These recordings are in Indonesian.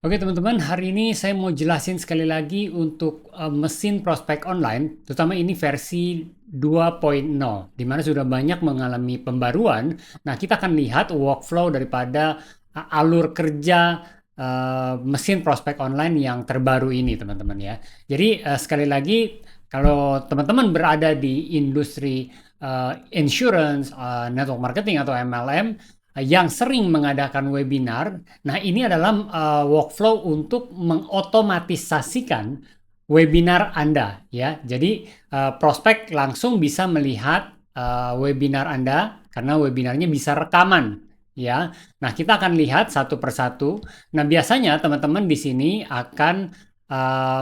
Oke teman-teman, hari ini saya mau jelasin sekali lagi untuk mesin prospek online, terutama ini versi 2.0, di mana sudah banyak mengalami pembaruan. Nah, kita akan lihat workflow daripada alur kerja mesin prospek online yang terbaru ini, teman-teman ya. Jadi sekali lagi, kalau teman-teman berada di industri insurance, network marketing atau MLM, yang sering mengadakan webinar. Nah, ini adalah workflow untuk mengotomatisasikan webinar Anda ya. Jadi prospek langsung bisa melihat webinar Anda karena webinarnya bisa rekaman ya. Nah, kita akan lihat satu persatu. Nah, biasanya teman-teman di sini akan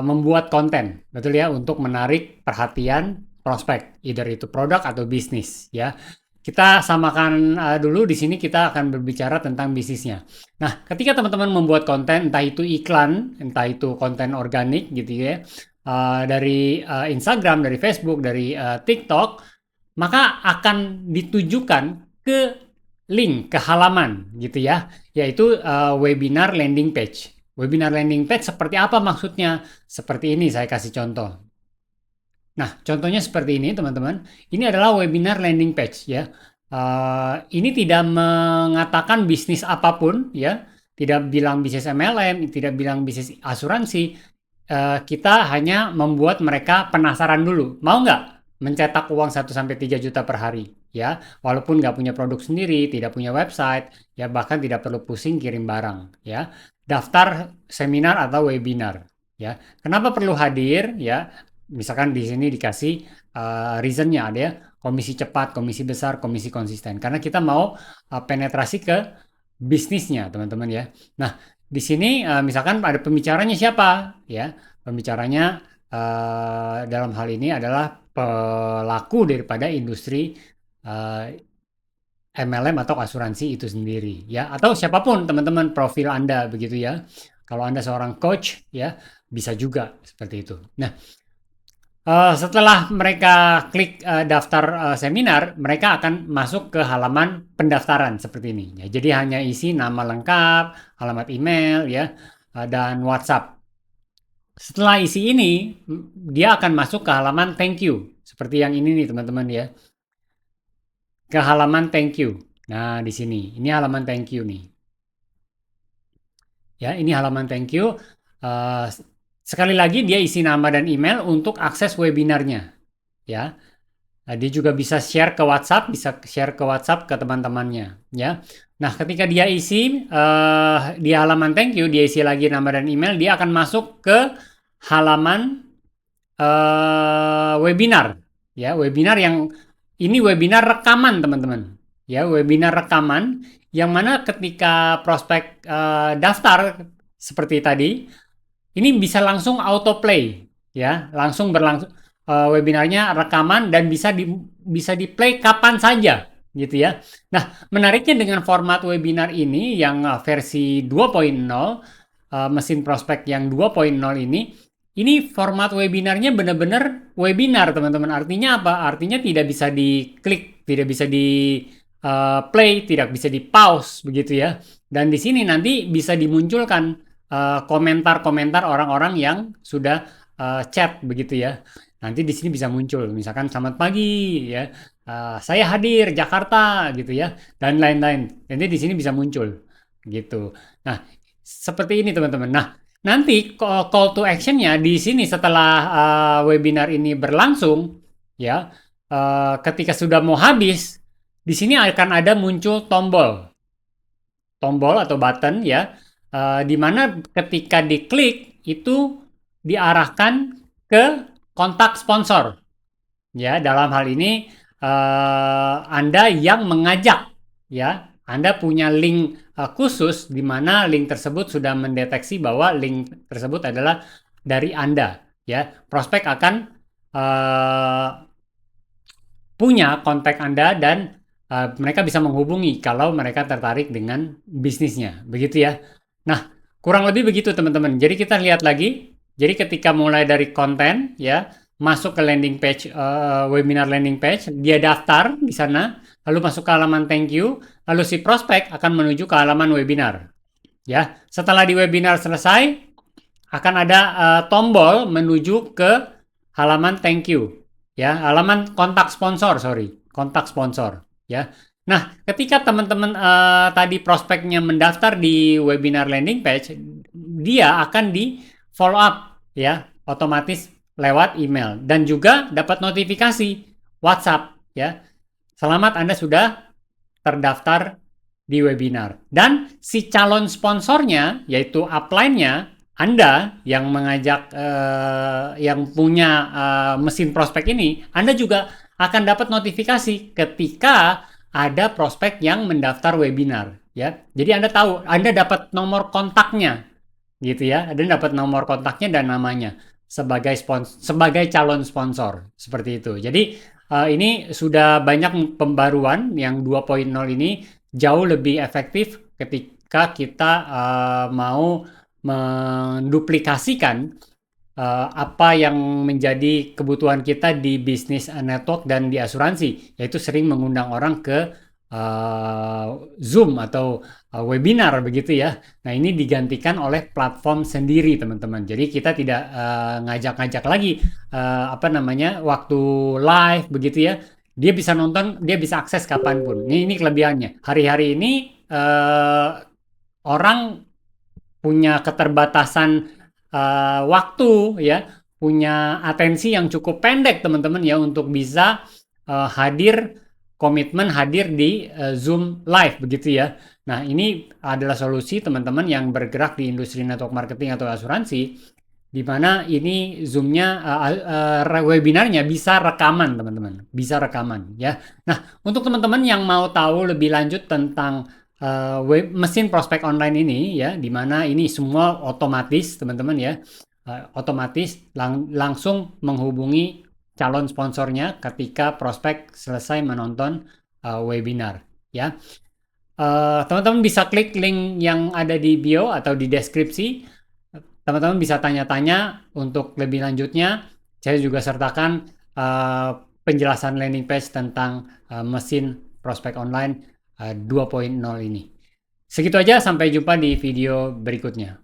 membuat konten, betul ya, untuk menarik perhatian prospek, either itu produk atau bisnis ya. Kita samakan dulu di sini kita akan berbicara tentang bisnisnya. Nah, ketika teman-teman membuat konten, entah itu iklan, entah itu konten organik gitu ya, dari Instagram, dari Facebook, dari TikTok, maka akan ditujukan ke link, ke halaman gitu ya, yaitu webinar landing page. Webinar landing page seperti apa maksudnya? Seperti ini saya kasih contoh. Nah, contohnya seperti ini, teman-teman. Ini adalah webinar landing page ya. Ini tidak mengatakan bisnis apapun ya, tidak bilang bisnis MLM, tidak bilang bisnis asuransi. Kita hanya membuat mereka penasaran dulu. Mau nggak mencetak uang 1 sampai 3 juta per hari? Ya, walaupun nggak punya produk sendiri, tidak punya website, ya bahkan tidak perlu pusing kirim barang. Ya, daftar seminar atau webinar. Ya, kenapa perlu hadir? Ya, misalkan di sini dikasih reasonnya ada ya, komisi cepat, komisi besar, komisi konsisten. Karena kita mau penetrasi ke bisnisnya, teman-teman ya. Nah, di sini misalkan ada pembicaranya siapa ya? Pembicaranya dalam hal ini adalah pelaku daripada industri MLM atau asuransi itu sendiri ya, atau siapapun teman-teman profil Anda begitu ya. Kalau Anda seorang coach ya, bisa juga seperti itu. Nah, setelah mereka klik daftar seminar, mereka akan masuk ke halaman pendaftaran seperti ini. Ya, jadi hanya isi nama lengkap, alamat email, ya, dan WhatsApp. Setelah isi ini, dia akan masuk ke halaman thank you. Seperti yang ini nih teman-teman ya. Ke halaman thank you. Nah, di sini. Ini halaman thank you nih. Ya, ini halaman thank you. Uh, Sekali lagi dia isi nama dan email untuk akses webinarnya. Ya. Dia juga bisa share ke WhatsApp, bisa share ke WhatsApp ke teman-temannya, ya. Nah, ketika dia isi di halaman thank you, dia isi lagi nama dan email, dia akan masuk ke halaman webinar, ya. Webinar yang ini webinar rekaman, teman-teman. Ya, webinar rekaman yang mana ketika prospek daftar seperti tadi, ini bisa langsung autoplay, ya, langsung berlangsung webinarnya rekaman dan bisa di play kapan saja, gitu ya. Nah, menariknya dengan format webinar ini yang versi 2.0, mesin prospek yang 2.0 ini format webinarnya benar-benar webinar, teman-teman. Artinya apa? Artinya tidak bisa diklik, tidak bisa di play, tidak bisa di pause, begitu ya. Dan di sini nanti bisa dimunculkan komentar-komentar orang-orang yang sudah chat begitu ya. Nanti di sini bisa muncul, misalkan selamat pagi ya, saya hadir Jakarta gitu ya, dan lain-lain. Nanti di sini bisa muncul gitu. Nah, seperti ini teman-teman. Nah, nanti call to action-nya di sini setelah webinar ini berlangsung ya, ketika sudah mau habis, di sini akan ada muncul tombol atau button ya, di mana ketika diklik itu diarahkan ke kontak sponsor. Ya, dalam hal ini Anda yang mengajak ya. Anda punya link khusus di mana link tersebut sudah mendeteksi bahwa link tersebut adalah dari Anda ya. Prospek akan punya kontak Anda dan mereka bisa menghubungi kalau mereka tertarik dengan bisnisnya, begitu ya. Nah, kurang lebih begitu teman-teman. Jadi kita lihat lagi. Jadi ketika mulai dari konten ya, masuk ke landing page, webinar landing page, dia daftar di sana, lalu masuk ke halaman thank you, lalu si prospek akan menuju ke halaman webinar. ya. Setelah di webinar selesai, akan ada tombol menuju ke halaman thank you, ya, halaman kontak sponsor, kontak sponsor, ya. Nah, ketika teman-teman tadi prospeknya mendaftar di webinar landing page, dia akan di follow up, ya, otomatis lewat email dan juga dapat notifikasi WhatsApp, ya. Selamat, Anda sudah terdaftar di webinar. Dan si calon sponsornya, yaitu upline-nya, Anda yang mengajak, yang punya mesin prospek ini, Anda juga akan dapat notifikasi ketika ada prospek yang mendaftar webinar. Ya, jadi Anda tahu, Anda dapat nomor kontaknya, gitu ya. Anda dapat nomor kontaknya dan namanya sebagai calon sponsor, seperti itu. Jadi ini sudah banyak pembaruan yang 2.0 ini jauh lebih efektif ketika kita mau menduplikasikan apa yang menjadi kebutuhan kita di bisnis network dan di asuransi, yaitu sering mengundang orang ke Zoom atau webinar begitu ya. Nah, ini digantikan oleh platform sendiri, teman-teman. Jadi kita tidak ngajak-ngajak lagi apa namanya waktu live begitu ya. Dia bisa nonton, dia bisa akses kapanpun. Ini kelebihannya. Hari-hari ini orang punya keterbatasan waktu ya, punya atensi yang cukup pendek teman-teman ya untuk bisa komitmen hadir di Zoom live begitu ya. Nah, ini adalah solusi teman-teman yang bergerak di industri network marketing atau asuransi, di mana ini Zoom-nya webinarnya bisa rekaman teman-teman, bisa rekaman ya. Nah, untuk teman-teman yang mau tahu lebih lanjut tentang mesin prospek online ini ya, di mana ini semua otomatis teman-teman ya, otomatis langsung menghubungi calon sponsornya ketika prospek selesai menonton webinar ya. Teman-teman bisa klik link yang ada di bio atau di deskripsi. Teman-teman bisa tanya-tanya untuk lebih lanjutnya. Saya juga sertakan penjelasan landing page tentang mesin prospek online 2.0 ini. Segitu aja, sampai jumpa di video berikutnya.